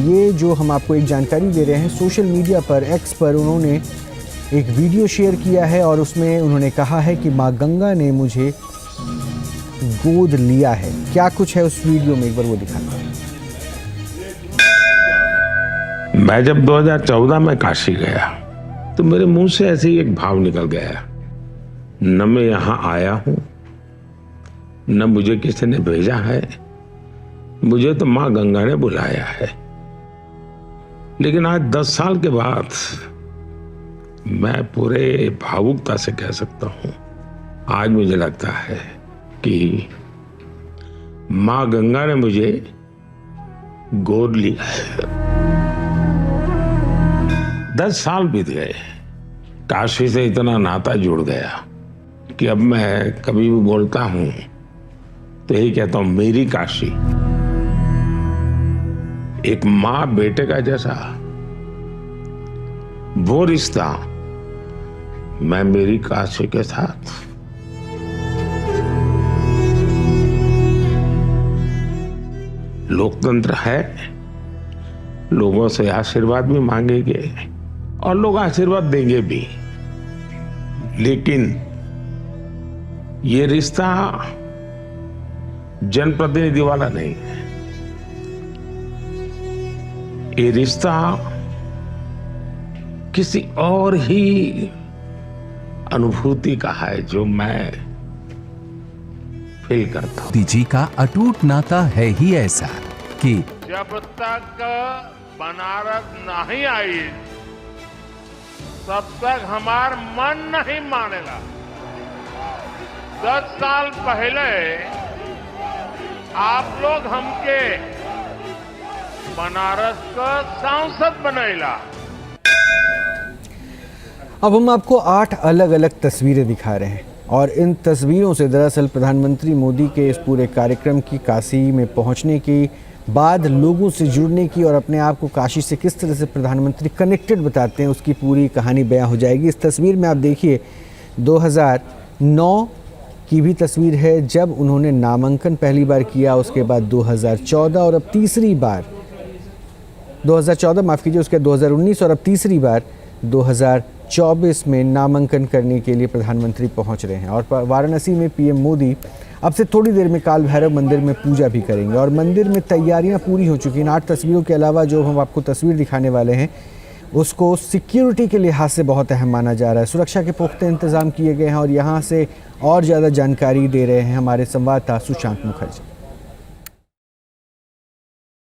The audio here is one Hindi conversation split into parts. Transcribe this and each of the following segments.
ये जो हम आपको एक जानकारी दे रहे हैं, सोशल मीडिया पर एक्स पर उन्होंने एक वीडियो शेयर किया है और उसमें उन्होंने कहा है कि माँ गंगा ने मुझे गोद लिया है। क्या कुछ है उस वीडियो में, एक बार वो दिखाना। मैं जब 2014 में काशी गया तो मेरे मुंह से ऐसे ही एक भाव निकल गया, न मैं यहाँ आया हूं न मुझे किसी ने भेजा है, मुझे तो माँ गंगा ने बुलाया है। लेकिन आज 10 साल के बाद मैं पूरे भावुकता से कह सकता हूं, आज मुझे लगता है कि माँ गंगा ने मुझे गोद लिया है। 10 साल बीत गए, काशी से इतना नाता जुड़ गया कि अब मैं कभी भी बोलता हूं तो यही कहता हूं, मेरी काशी। एक माँ बेटे का जैसा वो रिश्ता मैं मेरी काशी के साथ लोकतंत्र है, लोगों से आशीर्वाद भी मांगेंगे और लोग आशीर्वाद देंगे भी, लेकिन ये रिश्ता जनप्रतिनिधि वाला नहीं है। ये रिश्ता किसी और ही अनुभूति का है जो मैं फील करता हूं। जी का अटूट नाता है ही ऐसा कि जब तक बनारस नहीं आई तब तक हमार मन नहीं मानेगा। 10 साल पहले आप लोग हमके बनारस का सांसद बनैला। अब हम आपको 8 अलग अलग तस्वीरें दिखा रहे हैं और इन तस्वीरों से दरअसल प्रधानमंत्री मोदी के इस पूरे कार्यक्रम की, काशी में पहुंचने की बाद लोगों से जुड़ने की और अपने आप को काशी से किस तरह से प्रधानमंत्री कनेक्टेड बताते हैं, उसकी पूरी कहानी बयां हो जाएगी। इस तस्वीर में आप देखिए 2009 की भी तस्वीर है जब उन्होंने नामांकन पहली बार किया, उसके बाद 2014 और अब तीसरी बार 2014 माफ़ कीजिए, उसके 2019 और अब तीसरी बार 2024 में नामांकन करने के लिए प्रधानमंत्री पहुंच रहे हैं। और वाराणसी में पीएम मोदी अब से थोड़ी देर में काल भैरव मंदिर में पूजा भी करेंगे और मंदिर में तैयारियां पूरी हो चुकी हैं। 8 तस्वीरों के अलावा जो हम आपको तस्वीर दिखाने वाले हैं उसको सिक्योरिटी के लिहाज से बहुत अहम माना जा रहा है। सुरक्षा के पुख्ते इंतजाम किए गए हैं और यहाँ से और ज़्यादा जानकारी दे रहे हैं हमारे संवाददाता सुशांत मुखर्जी।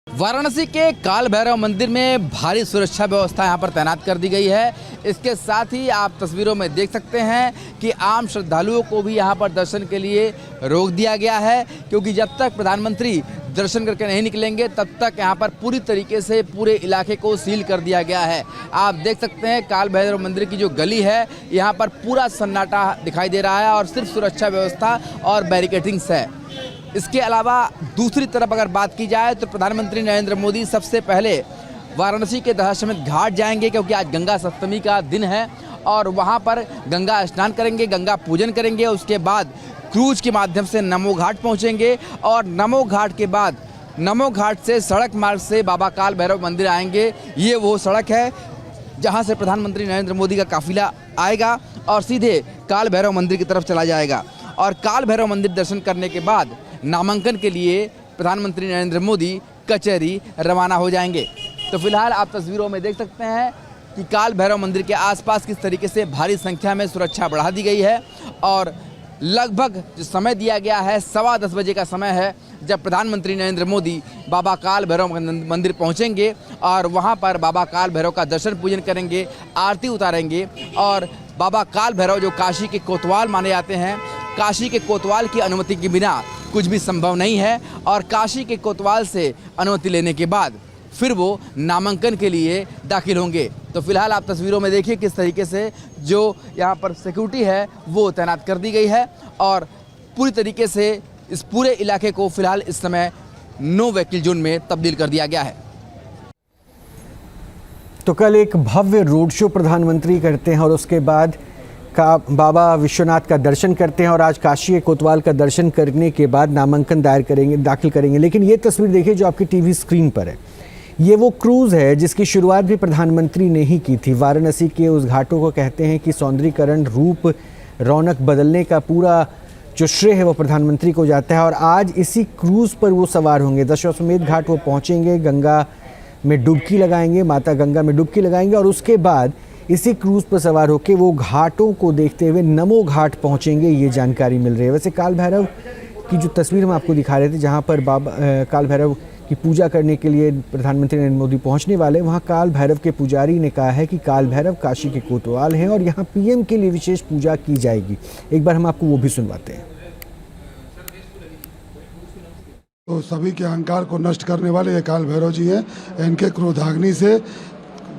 वाराणसी के काल भैरव मंदिर में भारी सुरक्षा व्यवस्था यहां पर तैनात कर दी गई है। इसके साथ ही आप तस्वीरों में देख सकते हैं कि आम श्रद्धालुओं को भी यहां पर दर्शन के लिए रोक दिया गया है, क्योंकि जब तक प्रधानमंत्री दर्शन करके नहीं निकलेंगे तब तक यहां पर पूरी तरीके से पूरे इलाके को सील कर दिया गया है। आप देख सकते हैं काल भैरव मंदिर की जो गली है यहाँ पर पूरा सन्नाटा दिखाई दे रहा है और सिर्फ सुरक्षा व्यवस्था और बैरिकेडिंग्स है। इसके अलावा दूसरी तरफ अगर बात की जाए तो प्रधानमंत्री नरेंद्र मोदी सबसे पहले वाराणसी के दशाश्वमेध घाट जाएंगे, क्योंकि आज गंगा सप्तमी का दिन है और वहां पर गंगा स्नान करेंगे, गंगा पूजन करेंगे। उसके बाद क्रूज के माध्यम से नमो घाट पहुंचेंगे और नमो घाट के बाद नमो घाट से सड़क मार्ग से बाबा काल भैरव मंदिर आएंगे। ये वो सड़क है जहां से प्रधानमंत्री नरेंद्र मोदी का काफिला आएगा और सीधे काल भैरव मंदिर की तरफ चला जाएगा और काल भैरव मंदिर दर्शन करने के बाद नामांकन के लिए प्रधानमंत्री नरेंद्र मोदी कचहरी रवाना हो जाएंगे। तो फिलहाल आप तस्वीरों में देख सकते हैं कि काल भैरव मंदिर के आसपास किस तरीके से भारी संख्या में सुरक्षा बढ़ा दी गई है और लगभग जो समय दिया गया है 10:15 बजे का समय है जब प्रधानमंत्री नरेंद्र मोदी बाबा काल भैरव मंदिर पहुंचेंगे और वहां पर बाबा काल भैरव का दर्शन पूजन करेंगे, आरती उतारेंगे। और बाबा काल भैरव जो काशी के कोतवाल माने जाते हैं, काशी के कोतवाल की अनुमति के बिना कुछ भी संभव नहीं है और काशी के कोतवाल से अनुमति लेने के बाद फिर वो नामांकन के लिए दाखिल होंगे। तो फिलहाल आप तस्वीरों में देखिए किस तरीके से जो यहाँ पर सिक्योरिटी है वो तैनात कर दी गई है और पूरी तरीके से इस पूरे इलाके को फिलहाल इस समय नो व्हीकल जोन में तब्दील कर दिया गया है। तो कल एक भव्य रोड शो प्रधानमंत्री करते हैं और उसके बाद का बाबा विश्वनाथ का दर्शन करते हैं और आज काशी कोतवाल का दर्शन करने के बाद नामांकन दाखिल करेंगे। लेकिन ये तस्वीर देखिए जो आपकी टीवी स्क्रीन पर है, ये वो क्रूज़ है जिसकी शुरुआत भी प्रधानमंत्री ने ही की थी। वाराणसी के उस घाटों को कहते हैं कि सौंदर्यीकरण, रूप, रौनक बदलने का पूरा जो श्रेय है वो प्रधानमंत्री को जाता है। और आज इसी क्रूज़ पर वो सवार होंगे। दशाश्वमेध घाट वो पहुंचेंगे, गंगा में डुबकी लगाएंगे, माता गंगा में डुबकी लगाएंगे और उसके बाद इसी क्रूज़ पर सवार होकर वो घाटों को देखते हुए नमो घाट पहुंचेंगे, ये जानकारी मिल रही है। वैसे काल भैरव की जो तस्वीर हम आपको दिखा रहे थे, जहां पर बाबा काल भैरव की पूजा करने के लिए प्रधानमंत्री नरेंद्र मोदी पहुंचने वाले, वहां काल भैरव के पुजारी ने कहा है कि काल भैरव काशी के कोतवाल हैं और यहां पीएम के लिए विशेष पूजा की जाएगी। एक बार हम आपको वो भी सुनवाते हैं। तो सभी के अहंकार को नष्ट करने वाले ये काल भैरव जी हैं। इनके क्रोधाग्नि से,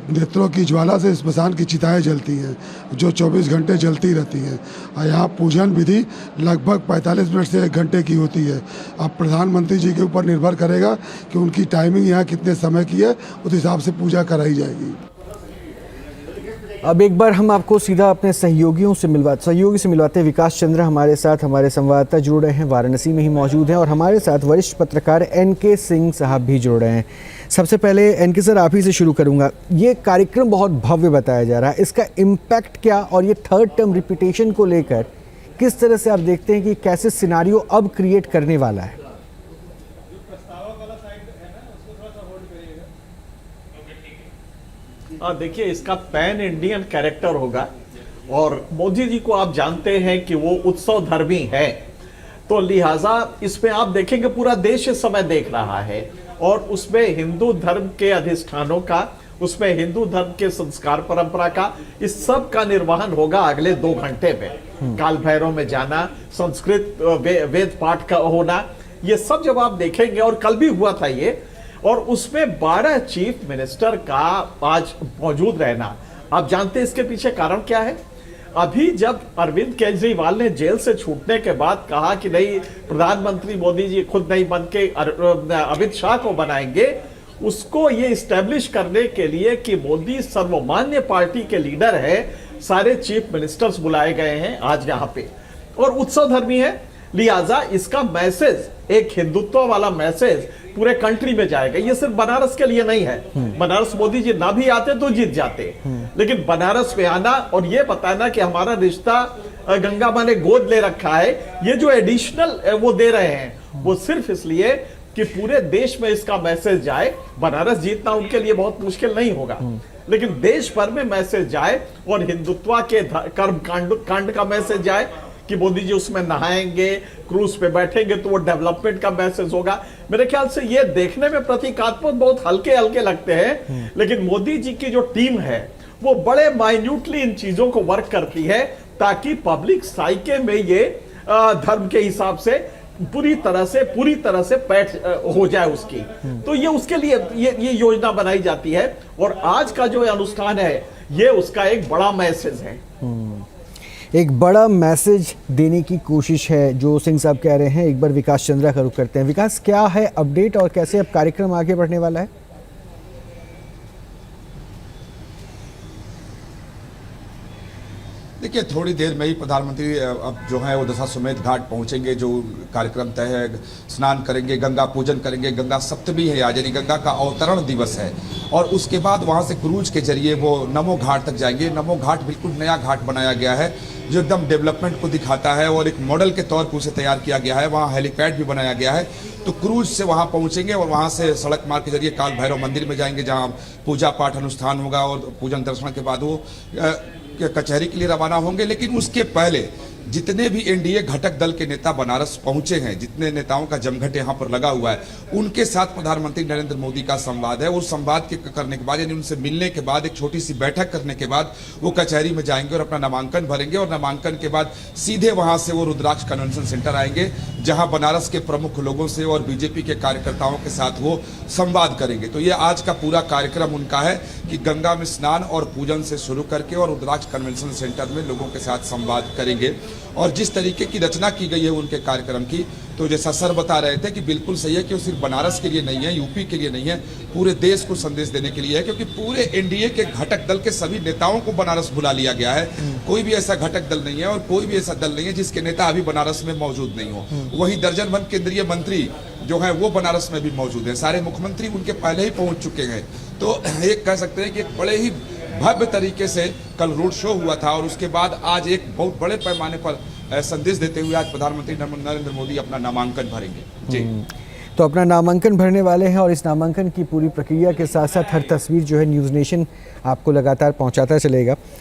नेत्रों की ज्वाला से स्मशान की चिताएं जलती हैं, जो 24 घंटे जलती रहती हैं। और यहाँ पूजन विधि लगभग 45 मिनट से 1 घंटे की होती है। अब प्रधानमंत्री जी के ऊपर निर्भर करेगा कि उनकी टाइमिंग यहाँ कितने समय की है, उस हिसाब से पूजा कराई जाएगी। अब एक बार हम आपको सीधा अपने सहयोगी से मिलवाते हैं। विकास चंद्र हमारे साथ, हमारे संवाददाता जुड़ रहे हैं, वाराणसी में ही मौजूद हैं और हमारे साथ वरिष्ठ पत्रकार एनके सिंह साहब भी जुड़ रहे हैं। सबसे पहले एनके सर, आप ही से शुरू करूंगा। ये कार्यक्रम बहुत भव्य बताया जा रहा है, इसका इम्पैक्ट क्या, और ये थर्ड टर्म रिपीटेशन को लेकर किस तरह से आप देखते हैं कि कैसे सिनारियो अब क्रिएट करने वाला है? देखिए, इसका पैन इंडियन कैरेक्टर होगा और मोदी जी को आप जानते हैं कि वो उत्सव धर्मी है, तो लिहाजा इसमें आप देखेंगे पूरा देश इस समय देख रहा है और उसमें हिंदू धर्म के अधिष्ठानों का, उसमें हिंदू धर्म के संस्कार परंपरा का, इस सब का निर्वहन होगा अगले 2 घंटे में। काल भैरव में जाना, संस्कृत वेद पाठ का होना, ये सब जब आप देखेंगे, और कल भी हुआ था ये, और उसमें 12 चीफ मिनिस्टर का आज मौजूद रहना, आप जानते हैं इसके पीछे कारण क्या है? अभी जब अरविंद केजरीवाल ने जेल से छूटने के बाद कहा कि नहीं, प्रधानमंत्री मोदी जी खुद नहीं बन के अमित शाह को बनाएंगे, उसको ये इस्टेब्लिश करने के लिए कि मोदी सर्वमान्य पार्टी के लीडर है, सारे चीफ मिनिस्टर्स बुलाए गए हैं आज यहाँ पे, और उत्सव धर्मी है। लिहाजा इसका मैसेज, एक हिंदुत्व वाला मैसेज पूरे कंट्री में जाएगा। ये सिर्फ बनारस के लिए नहीं है। बनारस मोदी जी ना भी आते तो जीत जाते, लेकिन बनारस में आना और ये बताना कि हमारा रिश्ता गंगा माँ ने गोद ले रखा है, ये जो एडिशनल वो दे रहे हैं, वो सिर्फ इसलिए कि पूरे देश में इसका मैसेज जाए। बनारस जीतना उनके लिए बहुत मुश्किल नहीं होगा, लेकिन देश भर में मैसेज जाए और हिंदुत्व के कर्म कांड का मैसेज जाए कि मोदी जी उसमें नहाएंगे, क्रूज पे बैठेंगे, तो वो डेवलपमेंट का मैसेज होगा। मेरे ख्याल से ये देखने में प्रतीकात्मक बहुत हल्के हल्के लगते हैं, लेकिन मोदी जी की जो टीम है वो बड़े माइन्यूटली इन चीजों को वर्क करती है ताकि पब्लिक साइके में ये धर्म के हिसाब से पूरी तरह से पैठ हो जाए उसकी। तो ये उसके लिए ये योजना बनाई जाती है, और आज का जो अनुष्ठान है ये उसका एक बड़ा मैसेज है। एक बड़ा मैसेज देने की कोशिश है जो सिंह साहब कह रहे हैं। एक बार विकास चंद्रा का रुख करते हैं। विकास, क्या है अपडेट और कैसे अब कार्यक्रम आगे बढ़ने वाला है? देखिए, थोड़ी देर में ही प्रधानमंत्री अब जो है वो दशाश्वमेध घाट पहुंचेंगे। जो कार्यक्रम तय है, स्नान करेंगे, गंगा पूजन करेंगे। गंगा सप्तमी है आज, यानी गंगा का अवतरण दिवस है, और उसके बाद वहां से क्रूज के जरिए वो नमो घाट तक जाएंगे। नमो घाट बिल्कुल नया घाट बनाया गया है जो एकदम डेवलपमेंट को दिखाता है और एक मॉडल के तौर पर उसे तैयार किया गया है। वहाँ हेलीपैड भी बनाया गया है, तो क्रूज से वहाँ पहुँचेंगे और वहाँ से सड़क मार्ग के जरिए काल भैरव मंदिर में जाएंगे, जहाँ पूजा पाठ अनुष्ठान होगा, और पूजन दर्शन के बाद वो कचहरी के लिए रवाना होंगे। लेकिन उसके पहले जितने भी एनडीए घटक दल के नेता बनारस पहुंचे हैं, जितने नेताओं का जमघट यहाँ पर लगा हुआ है, उनके साथ प्रधानमंत्री नरेंद्र मोदी का संवाद है। उस संवाद के करने के बाद, यानी उनसे मिलने के बाद, एक छोटी सी बैठक करने के बाद वो कचहरी में जाएंगे और अपना नामांकन भरेंगे, और नामांकन के बाद सीधे वहां से वो रुद्राक्ष कन्वेंशन सेंटर आएंगे, जहां बनारस के प्रमुख लोगों से और बीजेपी के कार्यकर्ताओं के साथ वो संवाद करेंगे। तो ये आज का पूरा कार्यक्रम उनका है कि गंगा में स्नान और पूजन से शुरू करके और रुद्राक्ष कन्वेंशन सेंटर में लोगों के साथ संवाद करेंगे। और जिस तरीके की रचना की गई है उनके कार्यक्रम की, तो जैसा सर बता रहे थे कि बिल्कुल सही है कि वो सिर्फ बनारस के लिए नहीं है, यूपी के लिए नहीं है, पूरे देश को संदेश देने के लिए है, क्योंकि पूरे एनडीए के घटक दल के सभी नेताओं को बनारस बुला लिया गया है। कोई भी ऐसा घटक दल नहीं है और कोई भी ऐसा दल नहीं है जिसके नेता अभी बनारस में मौजूद नहीं हो। वहीं दर्जन भर केंद्रीय मंत्री जो है वो बनारस में भी मौजूद है, सारे मुख्यमंत्री उनके पहले ही पहुंच चुके हैं। तो एक कह सकते हैं कि एक बड़े ही भव्य तरीके से कल रोड शो हुआ था और उसके बाद आज एक बहुत बड़े पैमाने पर संदेश देते हुए आज प्रधानमंत्री नरेंद्र मोदी अपना नामांकन भरेंगे। जी तो अपना नामांकन भरने वाले हैं और इस नामांकन की पूरी प्रक्रिया के साथ साथ हर तस्वीर जो है न्यूज़ नेशन आपको लगातार पहुंचाता चलेगा।